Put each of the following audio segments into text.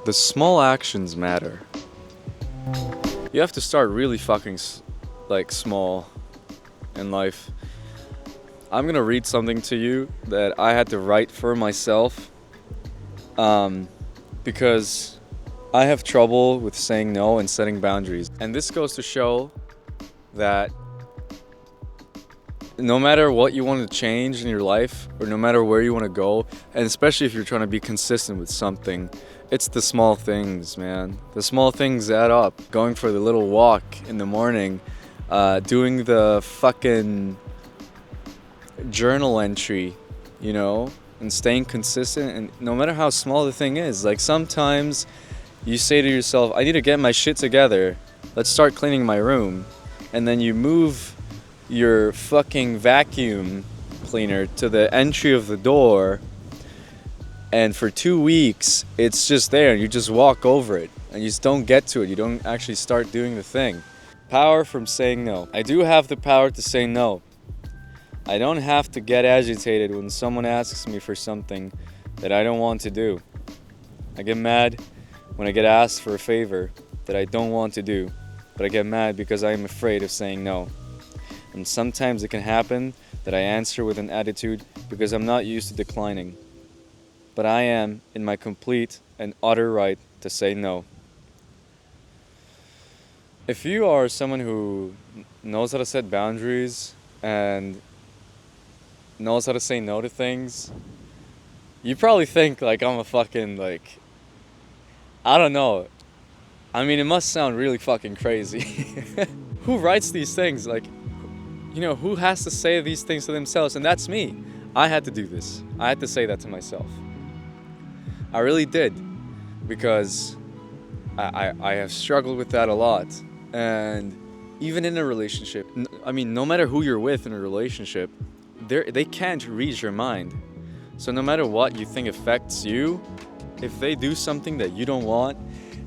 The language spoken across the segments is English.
The small actions matter. You have to start really fucking small in life. I'm gonna read something to you that I had to write for myself because I have trouble with saying no and setting boundaries. And this goes to show that no matter what you want to change in your life or no matter where you want to go, and especially if you're trying to be consistent with something, it's the small things, man. The small things add up. Going for the little walk in the morning, doing the fucking journal entry, and staying consistent. And no matter how small the thing is, like sometimes you say to yourself, I need to get my shit together. Let's start cleaning my room. And then you move your fucking vacuum cleaner to the entry of the door, and for 2 weeks it's just there and you just walk over it and you just don't get to it. You don't actually start doing the thing. Power from saying no. I do have the power to say no. I don't have to get agitated when someone asks me for something that I don't want to do. I get mad when I get asked for a favor that I don't want to do, but I get mad because I am afraid of saying no. And sometimes it can happen that I answer with an attitude because I'm not used to declining. But I am in my complete and utter right to say no. If you are someone who knows how to set boundaries and knows how to say no to things, you probably think like I'm a fucking I don't know. I mean, it must sound really fucking crazy. Who writes these things? Who has to say these things to themselves? And that's me. I had to do this. I had to say that to myself. I really did. Because I have struggled with that a lot. And even in a relationship, no matter who you're with in a relationship, they can't read your mind. So no matter what you think affects you, if they do something that you don't want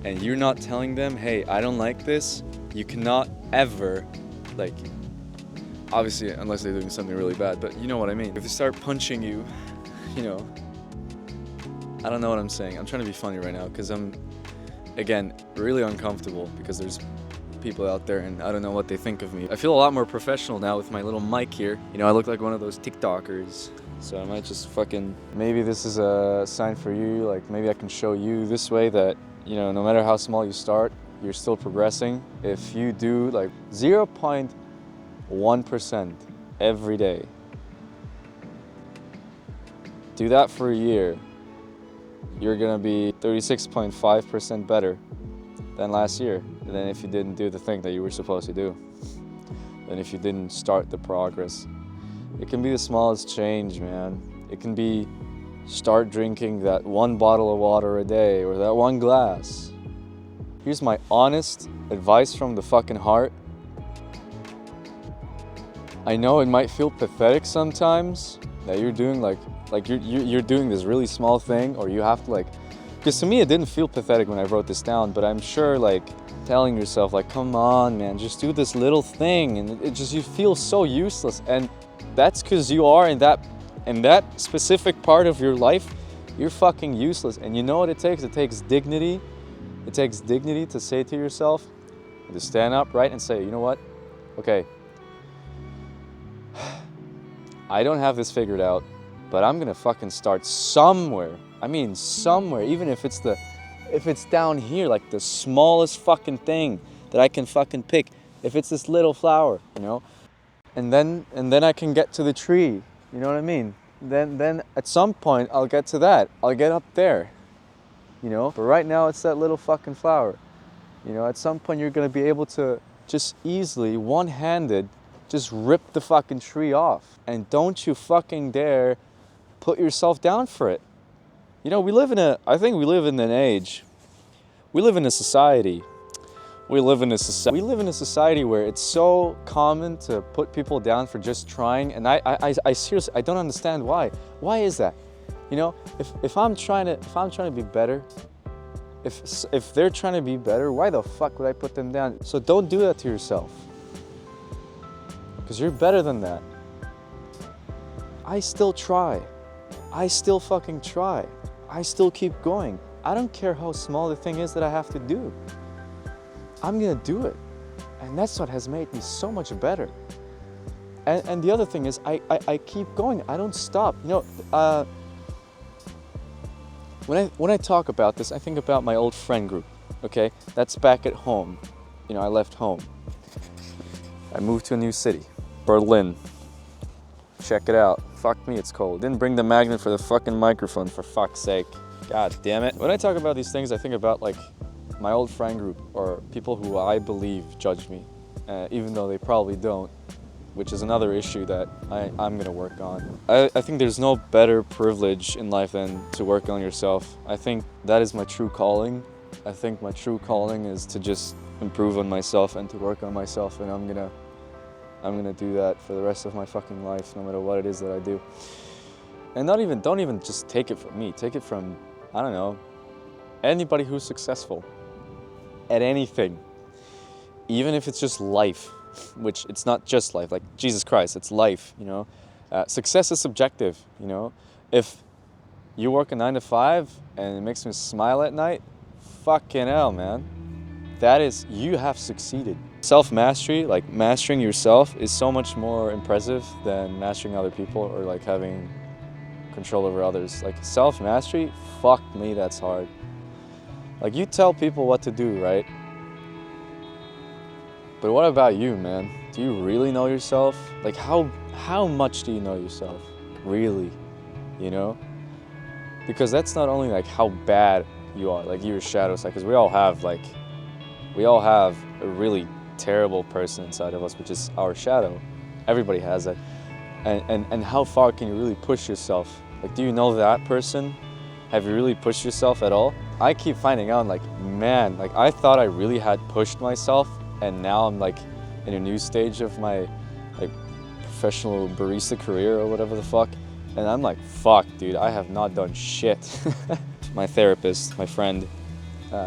and you're not telling them, hey, I don't like this, you cannot ever, obviously, unless they're doing something really bad, but you know what I mean. If they start punching you, I don't know what I'm saying. I'm trying to be funny right now because I'm, again, really uncomfortable because there's people out there and I don't know what they think of me. I feel a lot more professional now with my little mic here. I look like one of those TikTokers. So I might just maybe this is a sign for you, maybe I can show you this way that, no matter how small you start, you're still progressing. If you do 0.1% every day, do that for a year, you're gonna be 36.5% better than last year. And then if you didn't do the thing that you were supposed to do, and if you didn't start the progress. It can be the smallest change, man. It can be start drinking that one bottle of water a day or that one glass. Here's my honest advice from the fucking heart. I know it might feel pathetic sometimes that you're doing you're doing this really small thing, or you have to because to me it didn't feel pathetic when I wrote this down, but I'm sure telling yourself come on man, just do this little thing, and you feel so useless. And that's because you are in that specific part of your life, you're fucking useless. And you know what it takes? It takes dignity. It takes dignity to say to yourself, to stand up, right, and say, you know what? Okay, I don't have this figured out, but I'm gonna fucking start somewhere. I mean somewhere, even if it's down here, the smallest fucking thing that I can fucking pick. If it's this little flower, And then I can get to the tree, you know what I mean? Then at some point I'll get to that. I'll get up there, But right now it's that little fucking flower. At some point you're gonna be able to just easily, one-handed, just rip the fucking tree off. And don't you fucking dare put yourself down for it. I think we live in an age, we live in a society where it's so common to put people down for just trying, and I seriously, I don't understand why. Why is that? If I'm trying to be better, if they're trying to be better, why the fuck would I put them down? So don't do that to yourself, because you're better than that. I still try. I still fucking try. I still keep going. I don't care how small the thing is that I have to do. I'm gonna do it. And that's what has made me so much better. And the other thing is, I keep going. I don't stop. You know, when I talk about this, I think about my old friend group. Okay, that's back at home. You know, I left home. I moved to a new city, Berlin. Check it out. Fuck me, it's cold. Didn't bring the magnet for the fucking microphone, for fuck's sake. God damn it. When I talk about these things, I think about like my old friend group or people who I believe judge me, even though they probably don't, which is another issue that I'm gonna work on. I think there's no better privilege in life than to work on yourself. I think that is my true calling. I think my true calling is to just improve on myself and to work on myself, and I'm gonna do that for the rest of my fucking life, no matter what it is that I do. And don't even just take it from me. Take it from, I don't know, anybody who's successful at anything, even if it's just life, which it's not just life, like Jesus Christ, it's life, you know. Success is subjective, you know. If you work a 9 to 5 and it makes me smile at night, fucking hell, man. That is, you have succeeded. Self-mastery, like mastering yourself, is so much more impressive than mastering other people or like having control over others. Like self-mastery, fuck me, that's hard. Like you tell people what to do, right? But what about you, man? Do you really know yourself? Like how much do you know yourself? Really, you know? Because that's not only like how bad you are, like your shadow side, because we all have a really terrible person inside of us, which is our shadow. Everybody has that. And how far can you really push yourself? Like, do you know that person? Have you really pushed yourself at all? I keep finding out, like, man, like I thought I really had pushed myself, and now I'm like in a new stage of my like professional barista career or whatever the fuck. And I'm like, fuck, dude, I have not done shit. My therapist, my friend,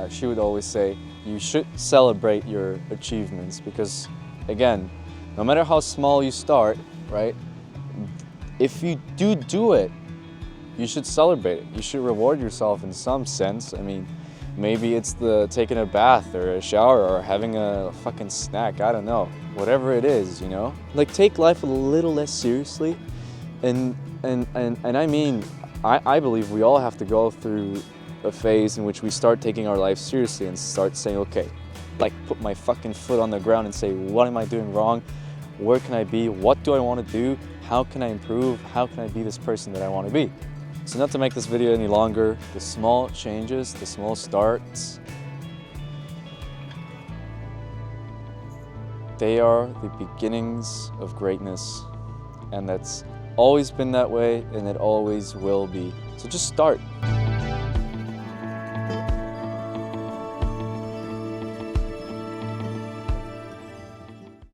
she would always say, you should celebrate your achievements because, again, no matter how small you start, right, if you do it, you should celebrate it. You should reward yourself in some sense. I mean, maybe it's the taking a bath or a shower or having a fucking snack, I don't know. Whatever it is, you know? Like, take life a little less seriously. And I mean, I believe we all have to go through a phase in which we start taking our life seriously and start saying, okay, like put my fucking foot on the ground and say, what am I doing wrong? Where can I be? What do I want to do? How can I improve? How can I be this person that I want to be? So not to make this video any longer, the small changes, the small starts, they are the beginnings of greatness. And that's always been that way, and it always will be. So just start.